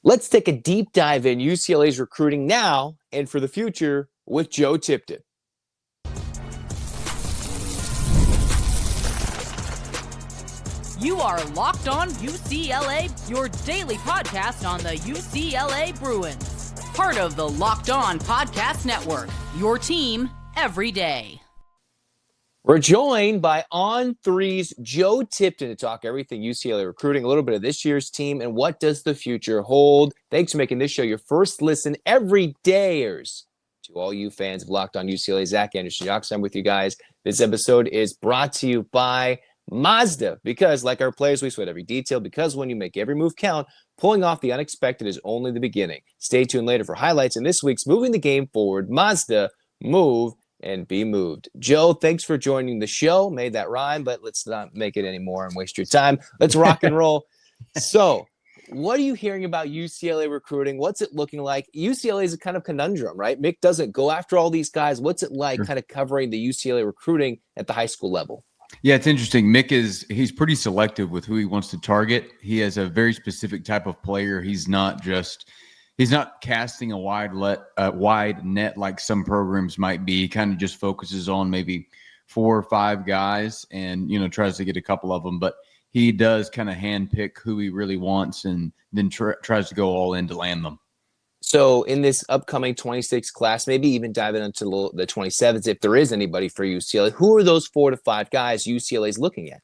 Let's take a deep dive in UCLA's recruiting now and for the future with Joe Tipton. You are Locked On UCLA, your daily podcast on the UCLA Bruins. Part of the Locked On Podcast Network, your team every day. We're joined by On3's Joe Tipton to talk everything UCLA recruiting, a little bit of this year's team, and what does the future hold. Thanks for making this show your first listen every dayers. To all you fans of Locked On UCLA, Zach Anderson-Yoxsimer with you guys. This episode is brought to you by Mazda, because like our players, we sweat every detail, because when you make every move count, pulling off the unexpected is only the beginning. Stay tuned later for highlights in this week's Moving the Game Forward. Mazda, move and be moved. Joe, thanks for joining the show. Made that rhyme, but let's not make it anymore and waste your time. Let's rock and roll. So, what are you hearing about UCLA recruiting? What's it looking like? UCLA is a kind of conundrum, right? Mick doesn't go after all these guys. What's it like kind of covering the UCLA recruiting at the high school level? Yeah, it's interesting. Mick he's pretty selective with who he wants to target. He has a very specific type of player. He's not casting a wide net like some programs might be. He kind of just focuses on maybe 4 or 5 guys and, tries to get a couple of them. But he does kind of handpick who he really wants and then tries to go all in to land them. So in this upcoming 26 class, maybe even diving into the 27s, if there is anybody for UCLA, who are those 4 to 5 guys UCLA is looking at?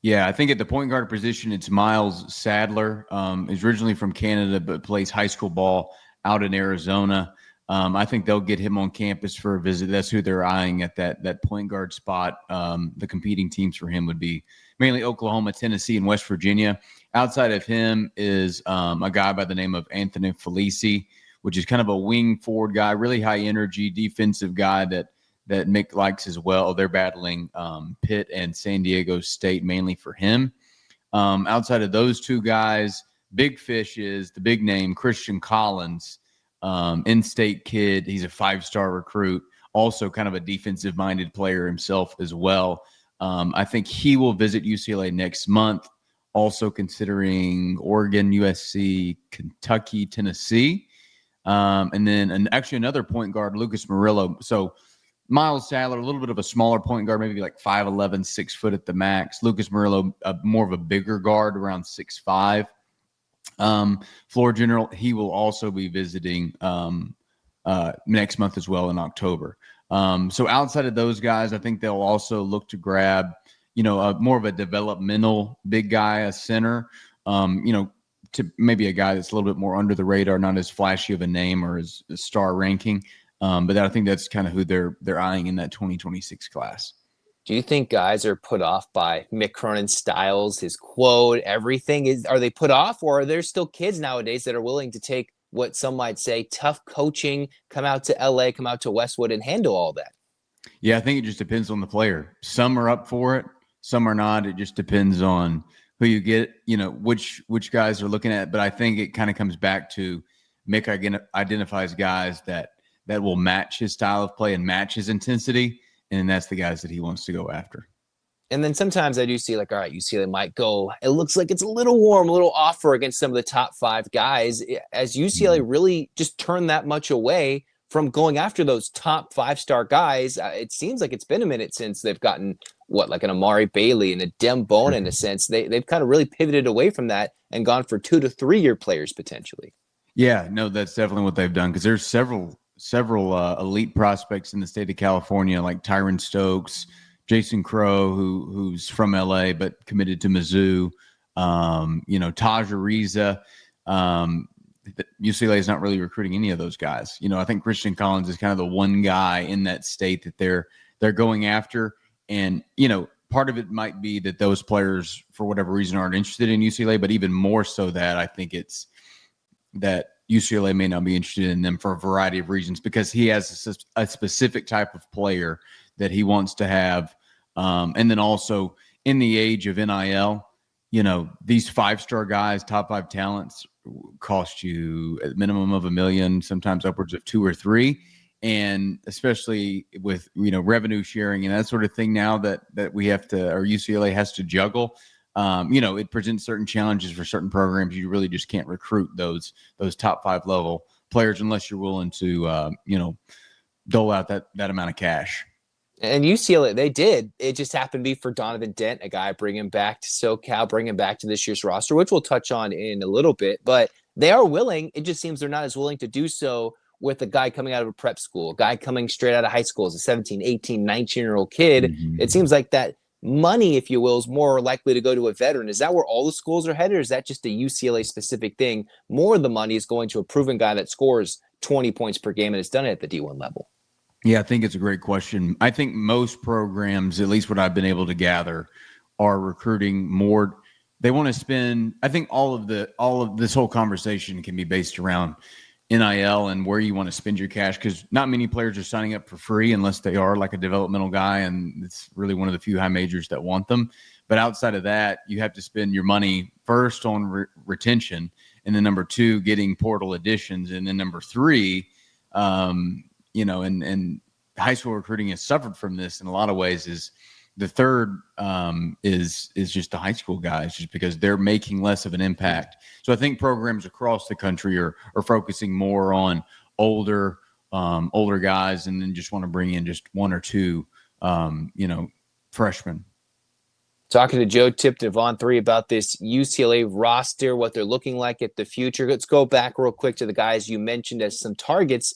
Yeah, I think at the point guard position, it's Miles Sadler. He's originally from Canada, but plays high school ball out in Arizona. I think they'll get him on campus for a visit. That's who they're eyeing at that point guard spot. The competing teams for him would be mainly Oklahoma, Tennessee, and West Virginia. Outside of him is a guy by the name of Anthony Felisi, which is kind of a wing forward guy, really high energy defensive guy that Mick likes as well. They're battling Pitt and San Diego State mainly for him. Outside of those 2 guys, big fish is the big name, Christian Collins, in-state kid. He's a 5-star recruit, also kind of a defensive-minded player himself as well. I think he will visit UCLA next month, also considering Oregon, USC, Kentucky, Tennessee. And then actually another point guard, Lucas Murillo. So Miles Sadler, a little bit of a smaller point guard, maybe like 5'11", 6 foot at the max. Lucas Murillo, more of a bigger guard, around 6'5". Floor general, he will also be visiting next month as well in October. So outside of those guys, I think they'll also look to grab, more of a developmental big guy, a center, to maybe a guy that's a little bit more under the radar, not as flashy of a name or as a star ranking. But I think that's kind of who they're eyeing in that 2026 class. Do you think guys are put off by Mick Cronin's styles, his quote, everything? Are they put off, or are there still kids nowadays that are willing to take what some might say tough coaching, come out to LA, come out to Westwood and handle all that? Yeah, I think it just depends on the player. Some are up for it, some are not. It just depends on who you get, which guys are looking at. But I think it kind of comes back to Mick identifies guys that will match his style of play and match his intensity. And that's the guys that he wants to go after. And then sometimes I do see all right, UCLA might go, it looks like it's a little warm, a little offer against some of the top 5 guys. As UCLA really just turned that much away from going after those top 5-star guys, it seems like it's been a minute since they've gotten like an Amari Bailey and a Dem Bone in a sense. They've kind of really pivoted away from that and gone for 2 to 3 year players potentially. Yeah, no, that's definitely what they've done, because there's several elite prospects in the state of California, like Tyron Stokes, Jason Crow, who's from LA but committed to Mizzou, Taj Ariza. UCLA is not really recruiting any of those guys. I think Christian Collins is kind of the one guy in that state that they're going after. And, part of it might be that those players, for whatever reason, aren't interested in UCLA, but even more so that I think it's that UCLA may not be interested in them for a variety of reasons, because he has a specific type of player that he wants to have. And then also in the age of NIL, these 5-star guys, top 5 talents cost you a minimum of $1 million, sometimes upwards of 2 or 3. And especially with, revenue sharing and that sort of thing now that we have to, or UCLA has to juggle. it presents certain challenges for certain programs. You really just can't recruit those top 5 level players unless you're willing to, dole out that amount of cash. And UCLA, they did. It just happened to be for Donovan Dent, a guy, bring him back to SoCal, bring him back to this year's roster, which we'll touch on in a little bit. But they are willing. It just seems they're not as willing to do so with a guy coming out of a prep school, a guy coming straight out of high school as a 17, 18, 19-year-old kid. Mm-hmm. It seems like that money, if you will, is more likely to go to a veteran. Is that where all the schools are headed, or is that just a UCLA-specific thing? More of the money is going to a proven guy that scores 20 points per game and has done it at the D1 level. Yeah, I think it's a great question. I think most programs, at least what I've been able to gather, are recruiting more. They want to spend. I think all of this whole conversation can be based around NIL and where you want to spend your cash, because not many players are signing up for free unless they are like a developmental guy, and it's really one of the few high majors that want them. But outside of that, you have to spend your money first on retention, and then number 2, getting portal additions, and then number 3, and high school recruiting has suffered from this in a lot of ways. Is the third is just the high school guys, just because they're making less of an impact. So I think programs across the country are focusing more on older guys, and then just want to bring in just 1 or 2, freshmen. Talking to Joe Tipton of On3 about this UCLA roster, what they're looking like at the future. Let's go back real quick to the guys you mentioned as some targets.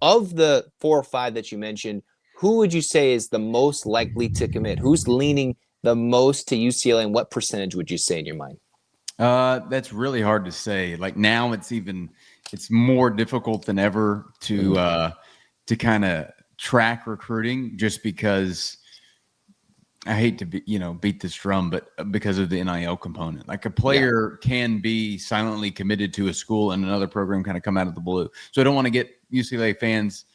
Of the 4 or 5 that you mentioned, who would you say is the most likely to commit? Who's leaning the most to UCLA, and what percentage would you say in your mind? That's really hard to say. Like now, it's more difficult than ever to kind of track recruiting, just because I hate to beat this drum, but because of the NIL component. Like a player can be silently committed to a school and another program kind of come out of the blue. So I don't want to get UCLA fans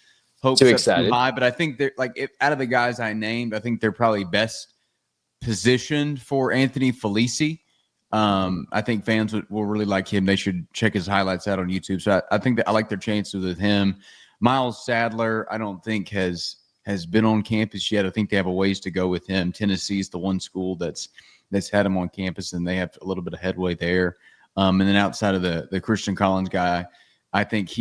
hopes too up excited. Too high, but I think they're out of the guys I named, I think they're probably best positioned for Anthony Felisi. I think fans will really like him. They should check his highlights out on YouTube. So I think that I like their chances with him. Miles Sadler, I don't think has been on campus yet. I think they have a ways to go with him. Tennessee's the one school that's had him on campus, and they have a little bit of headway there. And then outside of the Christian Collins guy, I think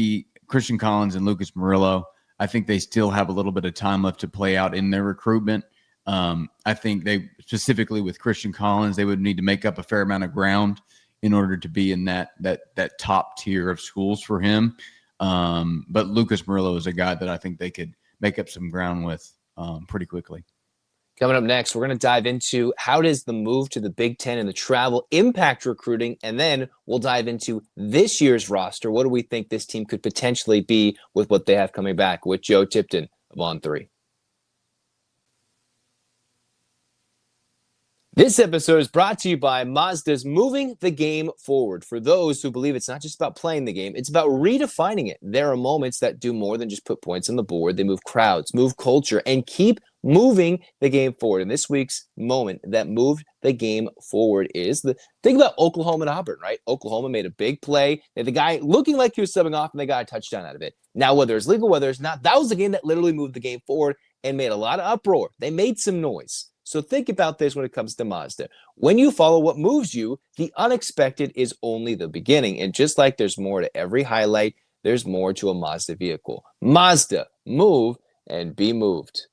Christian Collins and Lucas Murillo, I think they still have a little bit of time left to play out in their recruitment. I think they, specifically with Christian Collins, they would need to make up a fair amount of ground in order to be in that top tier of schools for him. But Lucas Murillo is a guy that I think they could make up some ground with pretty quickly. Coming up next, we're going to dive into how does the move to the Big Ten and the travel impact recruiting, and then we'll dive into this year's roster. What do we think this team could potentially be with what they have coming back with Joe Tipton of On3? This episode is brought to you by Mazda's Moving the Game Forward. For those who believe it's not just about playing the game, it's about redefining it. There are moments that do more than just put points on the board. They move crowds, move culture, and keep moving the game forward. And this week's moment that moved the game forward is think about Oklahoma and Auburn, right? Oklahoma made a big play. They had the guy looking like he was subbing off, and they got a touchdown out of it. Now, whether it's legal, whether it's not, that was the game that literally moved the game forward and made a lot of uproar. They made some noise. So think about this when it comes to Mazda. When you follow what moves you, the unexpected is only the beginning. And just like there's more to every highlight, there's more to a Mazda vehicle. Mazda, move and be moved.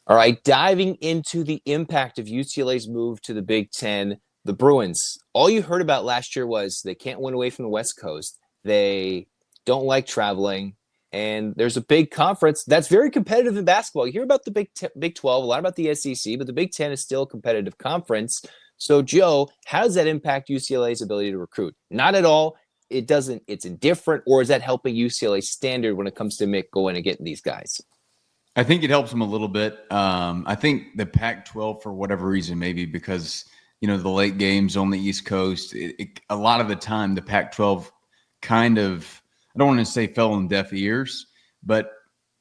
All right, diving into the impact of UCLA's move to the Big Ten, the Bruins. All you heard about last year was they can't win away from the West Coast. They don't like traveling. And there's a big conference that's very competitive in basketball. You hear about the Big 12, a lot about the SEC, but the Big 10 is still a competitive conference. So, Joe, how does that impact UCLA's ability to recruit? Not at all. It doesn't. It's indifferent. Or is that helping UCLA's standard when it comes to Mick going and getting these guys? I think it helps them a little bit. I think the Pac-12, for whatever reason, maybe because, the late games on the East Coast, a lot of the time the Pac-12 kind of, I don't want to say fell on deaf ears, but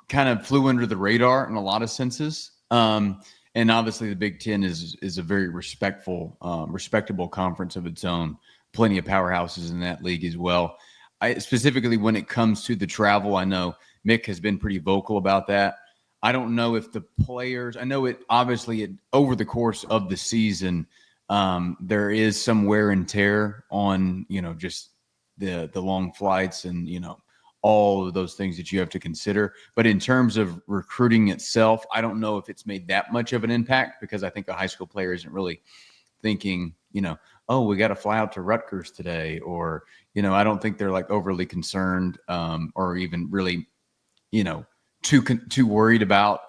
kind of flew under the radar in a lot of senses. And obviously the Big Ten is a very respectable conference of its own. Plenty of powerhouses in that league as well. Specifically when it comes to the travel, I know Mick has been pretty vocal about that. I don't know if the players, I know it obviously over the course of the season, there is some wear and tear on, just the long flights and, all of those things that you have to consider. But in terms of recruiting itself, I don't know if it's made that much of an impact, because I think a high school player isn't really thinking, oh, we got to fly out to Rutgers today. Or, I don't think they're like overly concerned or even really, too worried about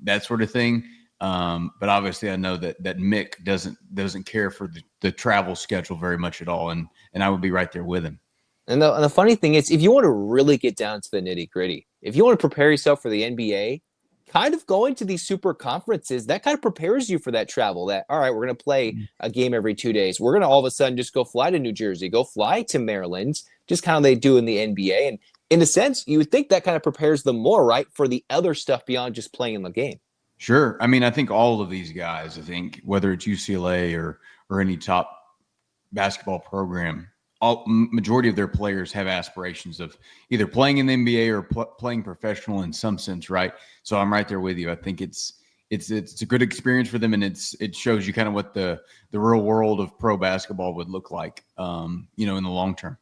that sort of thing. But obviously I know that Mick doesn't care for the travel schedule very much at all. And I would be right there with him. And the funny thing is, if you want to really get down to the nitty gritty, if you want to prepare yourself for the NBA, kind of going to these super conferences, that kind of prepares you for that travel. That, all right, we're going to play a game every 2 days. We're going to all of a sudden just go fly to New Jersey, go fly to Maryland, just kind of they do in the NBA. And in a sense, you would think that kind of prepares them more, right, for the other stuff beyond just playing in the game. Sure. I mean, I think all of these guys, I think whether it's UCLA or any top basketball program, majority of their players have aspirations of either playing in the NBA or playing professional in some sense, right? So I'm right there with you. I think it's a good experience for them, and it shows you kind of what the real world of pro basketball would look like, in the long term.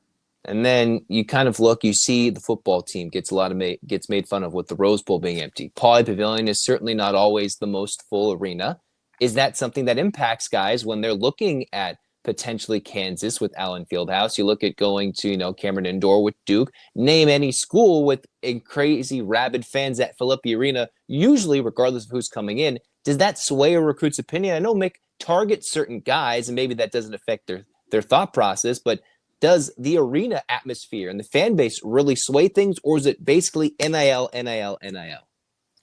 And then you kind of look, you see the football team gets made fun of with the Rose Bowl being empty. Pauley Pavilion is certainly not always the most full arena. Is that something that impacts guys when they're looking at potentially Kansas with Allen Fieldhouse? You look at going to, Cameron Indoor with Duke. Name any school with a crazy rabid fans at Philippi Arena, usually regardless of who's coming in. Does that sway a recruit's opinion? I know Mick targets certain guys, and maybe that doesn't affect their thought process, but does the arena atmosphere and the fan base really sway things, or is it basically NIL, NIL, NIL?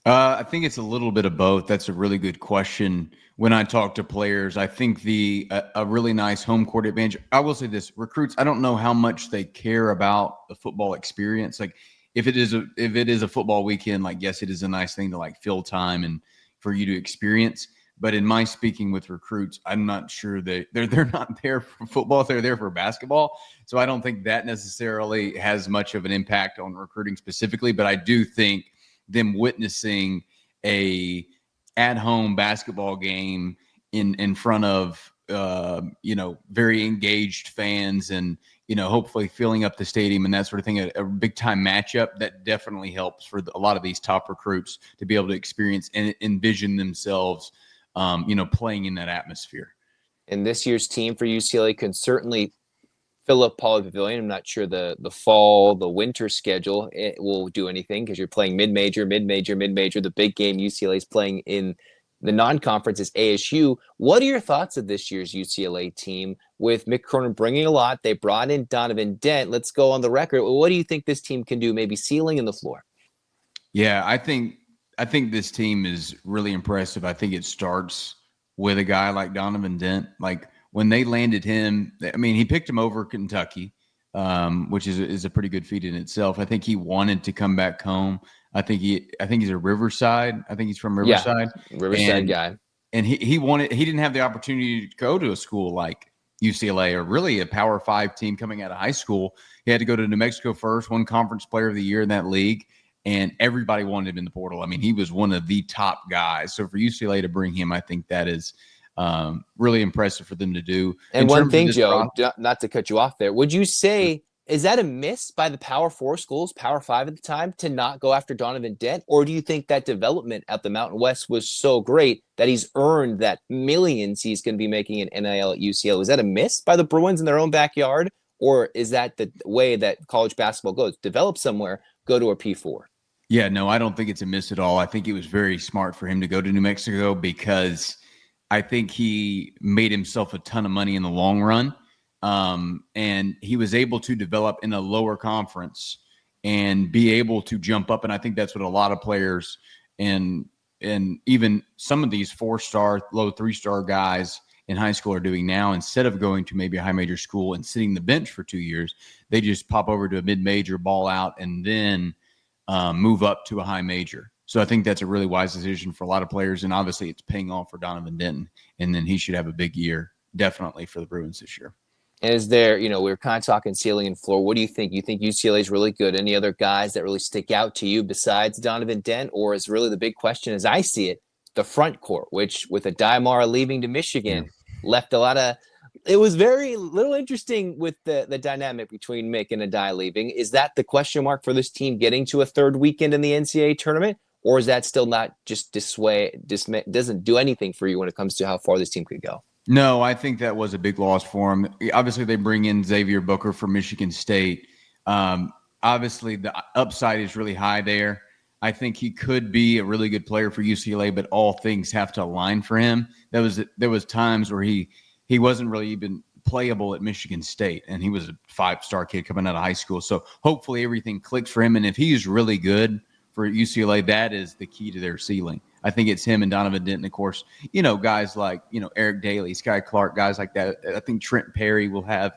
I think it's a little bit of both. That's a really good question. When I talk to players, I think a really nice home court advantage. I will say this: recruits, I don't know how much they care about the football experience. Like if it is a football weekend, like yes, it is a nice thing to like fill time and for you to experience. But in my speaking with recruits, I'm not sure they're not there for football. They're there for basketball. So I don't think that necessarily has much of an impact on recruiting specifically. But I do think them witnessing a at-home basketball game in front of very engaged fans and hopefully filling up the stadium and that sort of thing, a big time matchup, that definitely helps for a lot of these top recruits to be able to experience and envision themselves playing in that atmosphere. And this year's team for UCLA can certainly fill up Pauley Pavilion. I'm not sure the winter schedule it will do anything, because you're playing mid-major. The big game UCLA is playing in the non-conference is ASU. What are your thoughts of this year's UCLA team with Mick Cronin bringing a lot? They brought in Donovan Dent. Let's go on the record. What do you think this team can do, maybe ceiling and the floor? Yeah, I think this team is really impressive. I think it starts with a guy like Donovan Dent. Like when they landed him, I mean, he picked him over Kentucky, which is a pretty good feat in itself. I think he wanted to come back home. I think he's a Riverside. I think he's from Riverside. Yeah, Riverside guy. And he didn't have the opportunity to go to a school like UCLA or really a Power 5 team coming out of high school. He had to go to New Mexico first, won Conference Player of the Year in that league. And everybody wanted him in the portal. I mean, he was one of the top guys. So for UCLA to bring him, I think that is really impressive for them to do. And one thing, Joe, not to cut you off there, would you say, is that a miss by the Power 4 schools, Power 5 at the time, to not go after Donovan Dent? Or do you think that development at the Mountain West was so great that he's earned that millions he's going to be making in NIL at UCLA? Was that a miss by the Bruins in their own backyard? Or is that the way that college basketball goes? Develop somewhere, go to a P4. Yeah, no, I don't think it's a miss at all. I think it was very smart for him to go to New Mexico, because I think he made himself a ton of money in the long run. And he was able to develop in a lower conference and be able to jump up. And I think that's what a lot of players and even some of these 4-star, low 3-star guys in high school are doing now. Instead of going to maybe a high major school and sitting the bench for 2 years, they just pop over to a mid-major, ball out, and then move up to a high major. So I think that's a really wise decision for a lot of players. And obviously it's paying off for Donovan Denton. And then he should have a big year, definitely, for the Bruins this year. And is there, we were kind of talking ceiling and floor. What do you think? You think UCLA is really good? Any other guys that really stick out to you besides Donovan Dent? Or is really the big question, as I see it, the front court, which with a Daimara leaving to Michigan, left a lot of – it was very little interesting with the dynamic between Mick and Adai leaving. Is that the question mark for this team getting to a third weekend in the NCAA tournament? Or is that still not just doesn't do anything for you when it comes to how far this team could go? No, I think that was a big loss for him. Obviously, they bring in Xavier Booker from Michigan State. Obviously, the upside is really high there. I think he could be a really good player for UCLA, but all things have to align for him. There was times where he wasn't really even playable at Michigan State, and he was a 5-star kid coming out of high school. So hopefully everything clicks for him, and if he's really good for UCLA, that is the key to their ceiling. I think it's him and Donovan Dent, and of course, guys like, Eric Daly, Sky Clark, guys like that. I think Trent Perry will have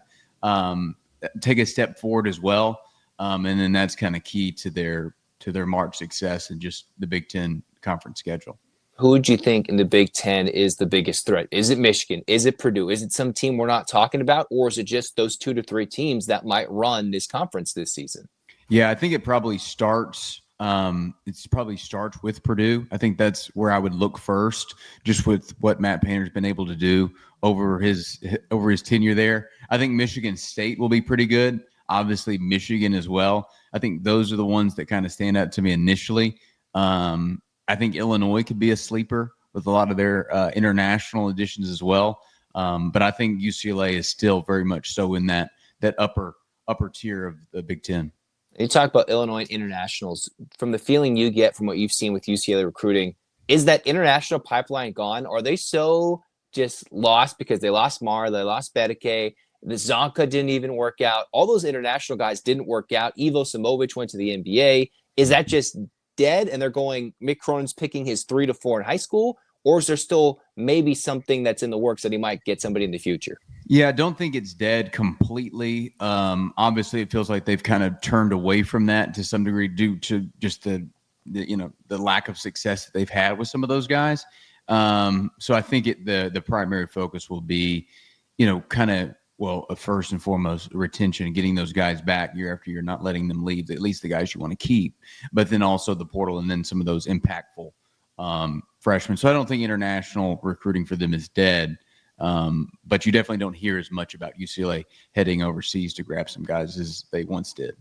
take a step forward as well. And then that's kind of key to their March success and just the Big Ten conference schedule. Who would you think in the Big Ten is the biggest threat? Is it Michigan? Is it Purdue? Is it some team we're not talking about? Or is it just those 2 to 3 teams that might run this conference this season? Yeah, I think it probably starts with Purdue. I think that's where I would look first, just with what Matt Painter's been able to do over his tenure there. I think Michigan State will be pretty good. Obviously, Michigan as well. I think those are the ones that kind of stand out to me initially. I think Illinois could be a sleeper with a lot of their international additions as well. But I think UCLA is still very much so in that upper tier of the Big Ten. You talk about Illinois internationals. From the feeling you get from what you've seen with UCLA recruiting, is that international pipeline gone? Are they so just lost because they lost Mar, they lost Bedeke, the Zonka didn't even work out. All those international guys didn't work out. Ivo Simovic went to the NBA. Is that just dead and they're going, Mick Cronin's picking his 3 to 4 in high school? Or is there still maybe something that's in the works that he might get somebody in the future? Yeah, I don't think it's dead completely. Obviously, it feels like they've kind of turned away from that to some degree due to just the lack of success that they've had with some of those guys. So I think the primary focus will be, first and foremost, retention and getting those guys back year after year, not letting them leave, at least the guys you want to keep, but then also the portal and then some of those impactful freshmen. So I don't think international recruiting for them is dead. But you definitely don't hear as much about UCLA heading overseas to grab some guys as they once did.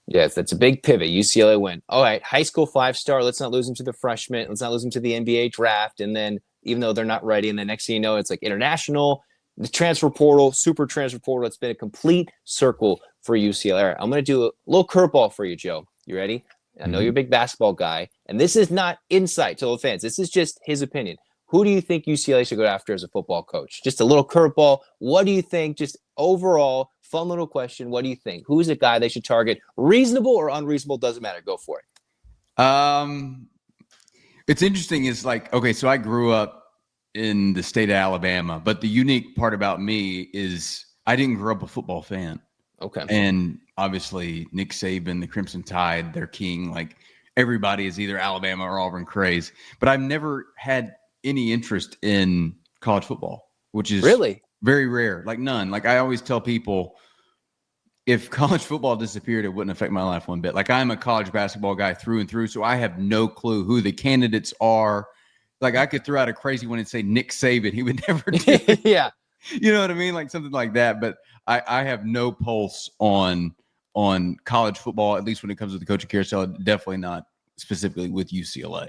Yes, that's a big pivot. UCLA went, all right, high school 5-star. Let's not lose them to the freshmen. Let's not lose them to the NBA draft. And then even though they're not ready, and then next thing you know, it's like international, the transfer portal, super transfer portal. It's been a complete circle for UCLA. All right, I'm going to do a little curveball for you, Joe. You ready? I know you're a big basketball guy. And this is not insight to the fans. This is just his opinion. Who do you think UCLA should go after as a football coach? Just a little curveball. What do you think? Just overall, fun little question. What do you think? Who's a guy they should target? Reasonable or unreasonable? Doesn't matter. Go for it. It's interesting. Is like, okay, so I grew up in the state of Alabama, but the unique part about me is I didn't grow up a football fan. Okay. And obviously Nick Saban, the Crimson Tide, their king, like everybody is either Alabama or Auburn craze, but I've never had any interest in college football, which is really very rare, like none. Like I always tell people, if college football disappeared, it wouldn't affect my life one bit. Like I'm a college basketball guy through and through, so I have no clue who the candidates are. Like I could throw out a crazy one and say Nick Saban. He would never do it. Yeah. You know what I mean? Like something like that. But I have no pulse on college football, at least when it comes to the coaching carousel, definitely not specifically with UCLA.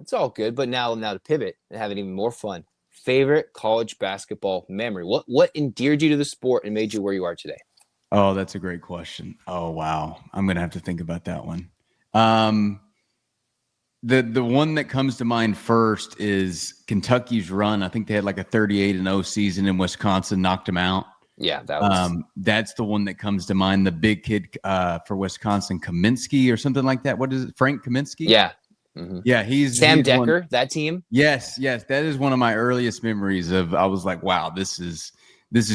It's all good, but now to pivot and have it even more fun. Favorite college basketball memory? What endeared you to the sport and made you where you are today? Oh, that's a great question. Oh, wow. I'm going to have to think about that one. The one that comes to mind first is Kentucky's run. I think they had like a 38-0 season in Wisconsin, knocked them out. Yeah, that was. That's the one that comes to mind. The big kid for Wisconsin, Kaminsky or something like that. What is it? Frank Kaminsky? Yeah. Mm-hmm. Yeah, he's Sam Decker, that team. Yes. That is one of my earliest memories of. I was like, wow, this is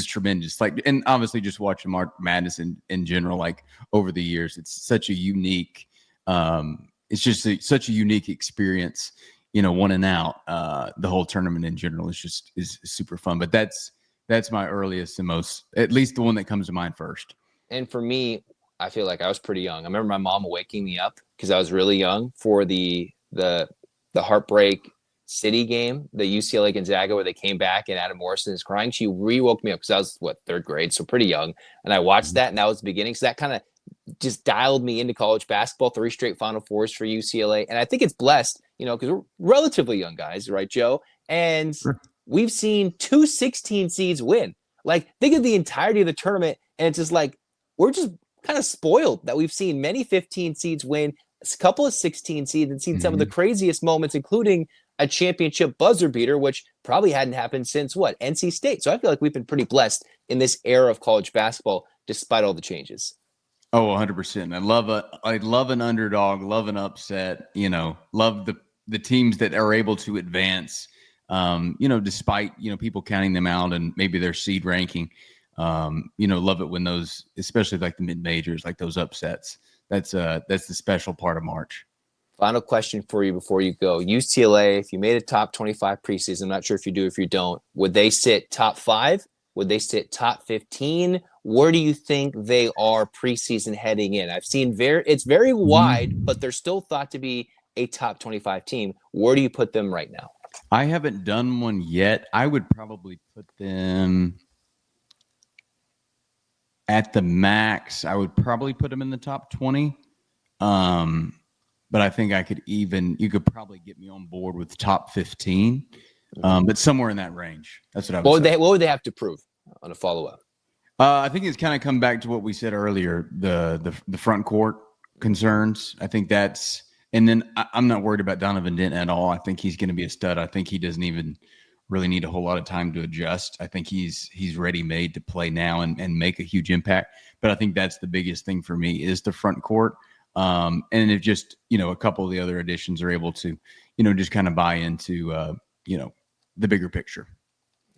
tremendous. Like, and obviously just watching March Madness in general, like over the years, it's such a unique. It's just such a unique experience. Winning out the whole tournament in general is super fun. But that's that's my earliest and most, at least the one that comes to mind first. And for me, I feel like I was pretty young. I remember my mom waking me up because I was really young for the heartbreak city game, the UCLA Gonzaga, where they came back and Adam Morrison is crying. She re-woke me up because I was, third grade, so pretty young. And I watched that, and that was the beginning. So that kind of just dialed me into college basketball, 3 straight Final Fours for UCLA. And I think it's blessed, because we're relatively young guys, right, Joe? And we've seen 2 16 seeds win. Like, think of the entirety of the tournament, and it's just like, we're just kind of spoiled that we've seen many 15 seeds win, a couple of 16 seeds, and seen some of the craziest moments, including a championship buzzer beater, which probably hadn't happened since NC State. So I feel like we've been pretty blessed in this era of college basketball, despite all the changes. Oh, 100%. I love an underdog, love an upset, love the teams that are able to advance, despite, people counting them out and maybe their seed ranking. Love it when those, especially like the mid-majors, like those upsets. That's the special part of March. Final question for you before you go. UCLA, if you made a top 25 preseason, I'm not sure if you do, if you don't, would they sit top 5? Would they sit top 15? Where do you think they are preseason heading in? I've seen it's very wide, but they're still thought to be a top 25 team. Where do you put them right now? I haven't done one yet. I would probably put them at the max. I would probably put them in the top 20. But I think you could probably get me on board with top 15, but somewhere in that range. That's what I would say. What would they have to prove on a follow-up? I think it's kind of come back to what we said earlier, the front court concerns. I think and then I'm not worried about Donovan Dent at all. I think he's going to be a stud. I think he doesn't even really need a whole lot of time to adjust. I think he's ready-made to play now and make a huge impact. But I think that's the biggest thing for me is the front court. And if just, a couple of the other additions are able to, just kind of buy into, the bigger picture.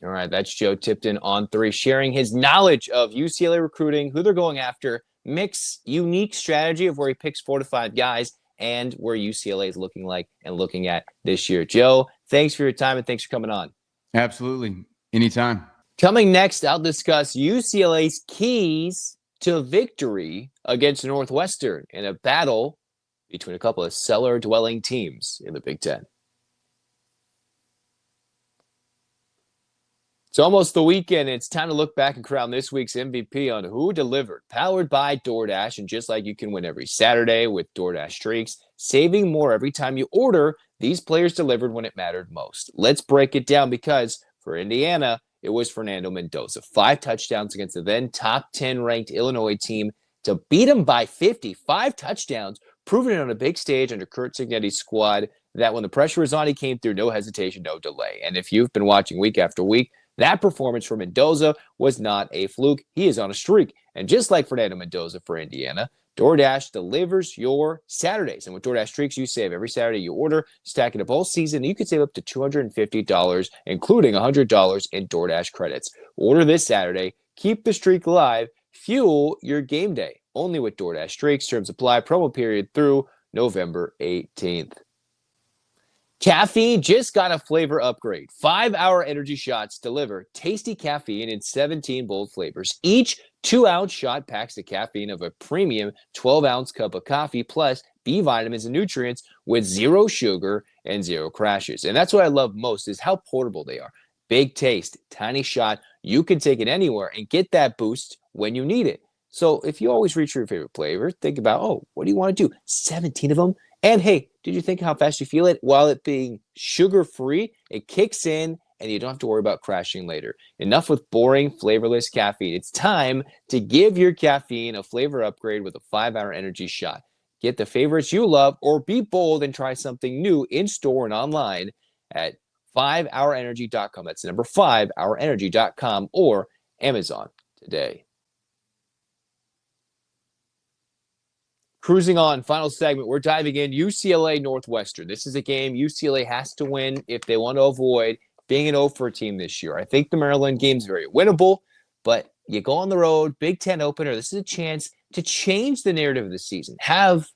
All right. That's Joe Tipton on 3, sharing his knowledge of UCLA recruiting, who they're going after, Mick's unique strategy of where he picks 4 to 5 guys, and where UCLA is looking like and looking at this year. Joe, thanks for your time and thanks for coming on. Absolutely. Anytime. Coming next, I'll discuss UCLA's keys to victory against Northwestern in a battle between a couple of cellar-dwelling teams in the Big Ten. It's almost the weekend. It's time to look back and crown this week's MVP on Who Delivered, powered by DoorDash. And just like you can win every Saturday with DoorDash streaks, saving more every time you order, these players delivered when it mattered most. Let's break it down because for Indiana, it was Fernando Mendoza. 5 touchdowns against the then top 10 ranked Illinois team to beat them by 50. 5 touchdowns, proving it on a big stage under Curt Cignetti's squad that when the pressure was on, he came through, no hesitation, no delay. And if you've been watching week after week, that performance for Mendoza was not a fluke. He is on a streak. And just like Fernando Mendoza for Indiana, DoorDash delivers your Saturdays. And with DoorDash streaks, you save every Saturday you order. Stack it up all season, and you can save up to $250, including $100 in DoorDash credits. Order this Saturday. Keep the streak alive. Fuel your game day. Only with DoorDash streaks. Terms apply. Promo period through November 18th. Caffeine just got a flavor upgrade. 5-hour energy shots deliver tasty caffeine in 17 bold flavors. Each 2-ounce shot packs the caffeine of a premium 12-ounce cup of coffee plus B vitamins and nutrients with 0 sugar and 0 crashes. And that's what I love most is how portable they are. Big taste, tiny shot. You can take it anywhere and get that boost when you need it. So if you always reach for your favorite flavor, think about, what do you want to do? 17 of them. And hey, did you think how fast you feel it? While it being sugar-free, it kicks in and you don't have to worry about crashing later. Enough with boring, flavorless caffeine. It's time to give your caffeine a flavor upgrade with a 5-hour energy shot. Get the favorites you love or be bold and try something new in-store and online at 5hourenergy.com. That's the number 5hourenergy.com or Amazon today. Cruising on, final segment. We're diving in UCLA Northwestern. This is a game UCLA has to win if they want to avoid being an 0-for team this year. I think the Maryland game is very winnable, but you go on the road, Big Ten opener. This is a chance to change the narrative of the season. Have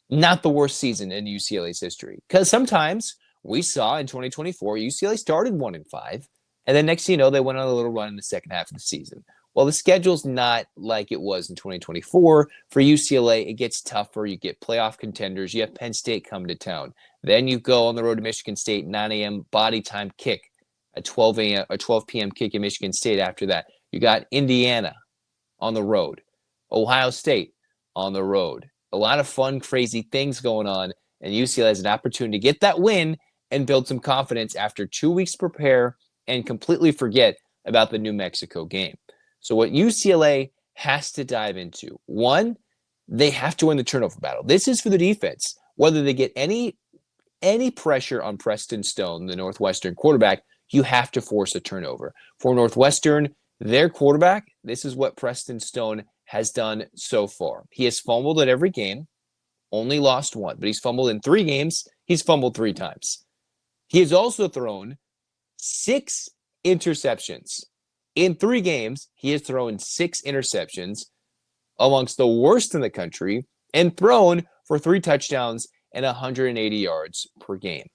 not the worst season in UCLA's history. Because sometimes we saw in 2024, UCLA started 1-5 And then next thing you know, they went on a little run in the second half of the season. Well, the schedule's not like it was in 2024. For UCLA, it gets tougher. You get playoff contenders. You have Penn State come to town. Then you go on the road to Michigan State, 9 a.m. body time kick, a 12 p.m. kick in Michigan State after that. You got Indiana on the road, Ohio State on the road. A lot of fun, crazy things going on, and UCLA has an opportunity to get that win and build some confidence after 2 weeks to prepare and completely forget about the New Mexico game. So what UCLA has to dive into, one, they have to win the turnover battle. This is for the defense. Whether they get any pressure on Preston Stone, the Northwestern quarterback, you have to force a turnover. For Northwestern, their quarterback, this is what Preston Stone has done so far. He has fumbled at every game, only lost one, but he's fumbled in 3 games. He's fumbled 3 times. He has also thrown 6 interceptions. In 3 games, he has thrown 6 interceptions, amongst the worst in the country, and thrown for 3 touchdowns and 180 yards per game.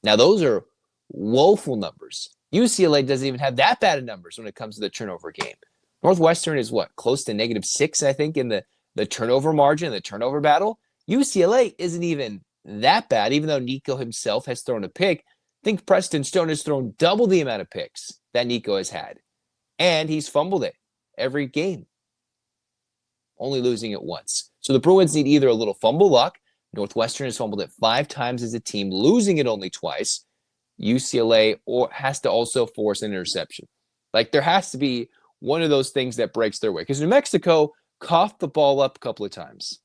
Now, those are woeful numbers. UCLA doesn't even have that bad of numbers when it comes to the turnover game. Northwestern is close to -6, I think, in the turnover margin, the turnover battle. UCLA isn't even that bad, even though Nico himself has thrown a pick. I think Preston Stone has thrown double the amount of picks that Nico has had. And he's fumbled it every game, only losing it once. So the Bruins need either a little fumble luck. Northwestern has fumbled it 5 times as a team, losing it only twice. UCLA has to also force an interception. There has to be one of those things that breaks their way. Because New Mexico coughed the ball up a couple of times,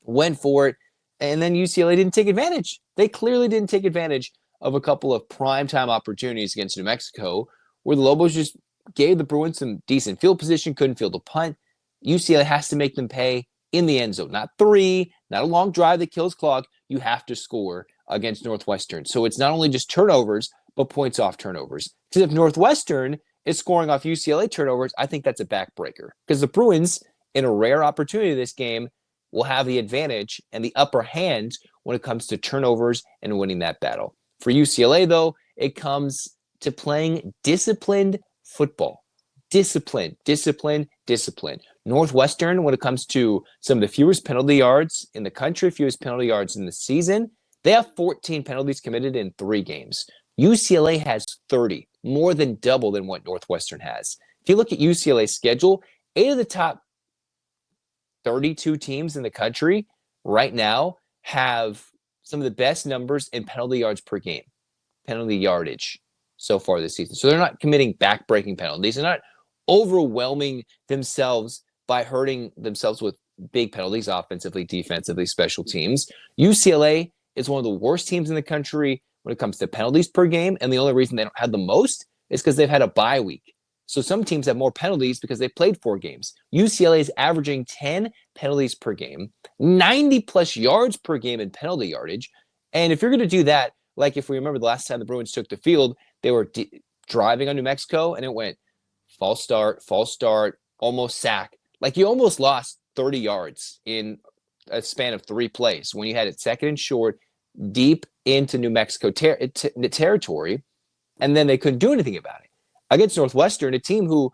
went for it, and then UCLA didn't take advantage. They clearly didn't take advantage of a couple of primetime opportunities against New Mexico, where the Lobos just gave the Bruins some decent field position, couldn't field a punt. UCLA has to make them pay in the end zone. Not 3, not a long drive that kills clock. You have to score against Northwestern. So it's not only just turnovers, but points off turnovers. Because if Northwestern is scoring off UCLA turnovers, I think that's a backbreaker. Because the Bruins, in a rare opportunity this game, will have the advantage and the upper hand when it comes to turnovers and winning that battle. For UCLA, though, it comes to playing disciplined football. Discipline. Northwestern, when it comes to some of the fewest penalty yards in the country, fewest penalty yards in the season, they have 14 penalties committed in 3 games. UCLA has 30, more than double than what Northwestern has. If you look at UCLA's schedule, 8 of the top 32 teams in the country right now have some of the best numbers in penalty yards per game, penalty yardage so far this season. So they're not committing back-breaking penalties. They're not overwhelming themselves by hurting themselves with big penalties, offensively, defensively, special teams. UCLA is one of the worst teams in the country when it comes to penalties per game, and the only reason they don't have the most is because they've had a bye week. So some teams have more penalties because they played 4 games. UCLA is averaging 10 penalties per game, 90-plus yards per game in penalty yardage. And if you're going to do that, like if we remember the last time the Bruins took the field, they were driving on New Mexico, and it went false start, almost sack. You almost lost 30 yards in a span of 3 plays when you had it second and short, deep into New Mexico territory, and then they couldn't do anything about it. Against Northwestern, a team who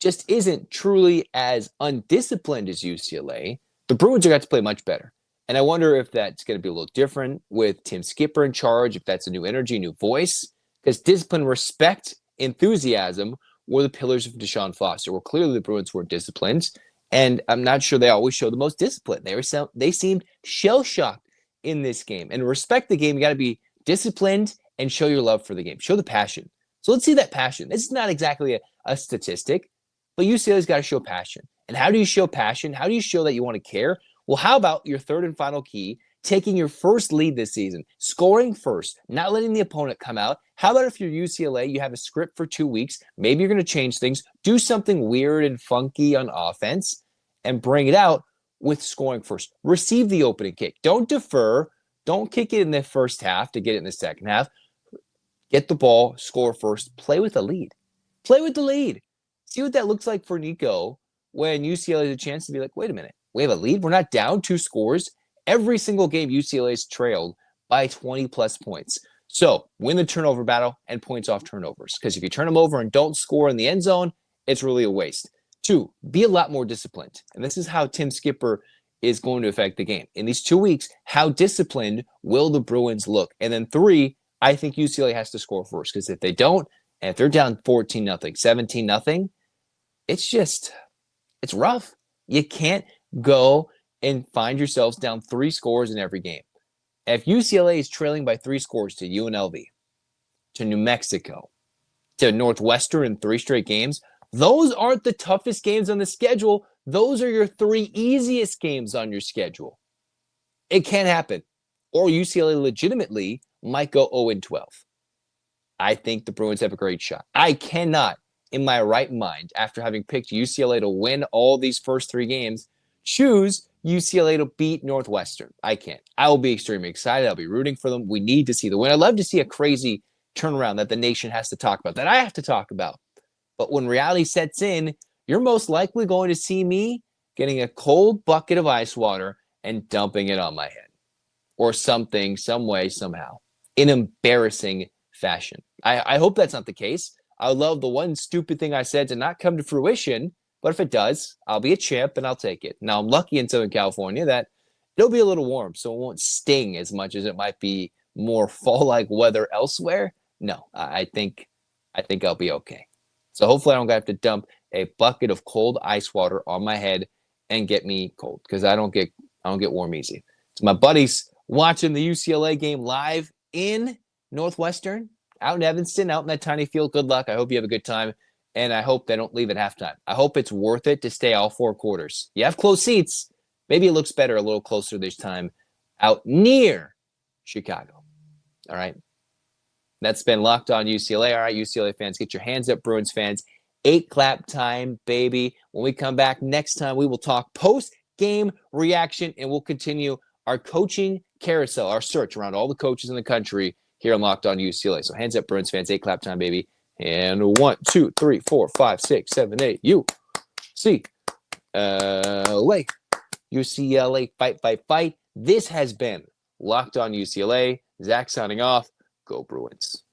just isn't truly as undisciplined as UCLA, the Bruins are going to play much better. And I wonder if that's going to be a little different with Tim Skipper in charge, if that's a new energy, new voice, because discipline, respect, enthusiasm were the pillars of Deshaun Foster. Well, clearly the Bruins were disciplined, and I'm not sure they always show the most discipline. They seemed shell-shocked in this game. And to respect the game, you got to be disciplined and show your love for the game. Show the passion. So let's see that passion. This is not exactly a statistic, but UCLA's got to show passion. And how do you show passion? How do you show that you want to care? Well, how about your third and final key, taking your first lead this season, scoring first, not letting the opponent come out? How about if you're UCLA, you have a script for 2 weeks, maybe you're going to change things, do something weird and funky on offense, and bring it out with scoring first. Receive the opening kick. Don't defer. Don't kick it in the first half to get it in the second half. Get the ball, score first, play with the lead. Play with the lead. See what that looks like for Nico when UCLA has a chance to be like, wait a minute, we have a lead. We're not down 2 scores. Every single game UCLA's trailed by 20-plus points. So win the turnover battle and points off turnovers. Because if you turn them over and don't score in the end zone, it's really a waste. 2, be a lot more disciplined. And this is how Tim Skipper is going to affect the game. In these 2 weeks, how disciplined will the Bruins look? And then 3, I think UCLA has to score first. Because if they don't, and if they're down 14-0, 17-0, it's rough. You can't go and find yourselves down 3 scores in every game. If UCLA is trailing by 3 scores to UNLV, to New Mexico, to Northwestern in 3 straight games, those aren't the toughest games on the schedule. Those are your 3 easiest games on your schedule. It can happen. Or UCLA legitimately might go 0-12. I think the Bruins have a great shot. I cannot, in my right mind, after having picked UCLA to win all these first 3 games, choose UCLA to beat Northwestern. I can't. I will be extremely excited. I'll be rooting for them. We need to see the win. I'd love to see a crazy turnaround that the nation has to talk about, that I have to talk about. But when reality sets in, you're most likely going to see me getting a cold bucket of ice water and dumping it on my head. Or something, some way, somehow. In embarrassing fashion. I hope that's not the case. I would love the one stupid thing I said to not come to fruition, but if it does, I'll be a champ and I'll take it. Now, I'm lucky in Southern California that it'll be a little warm, so it won't sting as much as it might be more fall-like weather elsewhere. No, I think I'll be okay. So hopefully I don't have to dump a bucket of cold ice water on my head and get me cold, because I don't get warm easy. So my buddies watching the UCLA game live in Northwestern, out in Evanston, out in that tiny field. Good luck. I hope you have a good time. And I hope they don't leave at halftime. I hope it's worth it to stay all 4 quarters. You have close seats. Maybe it looks better a little closer this time out near Chicago. All right. That's been Locked On UCLA. All right, UCLA fans, get your hands up, Bruins fans. 8 clap time, baby. When we come back next time, we will talk post-game reaction, and we'll continue our coaching carousel, our search around all the coaches in the country here on Locked On UCLA. So hands up, Bruins fans. 8 clap time, baby. And 1, 2, 3, 4, 5, 6, 7, 8. UCLA. UCLA, fight, fight, fight. This has been Locked On UCLA. Zach signing off. Go Bruins.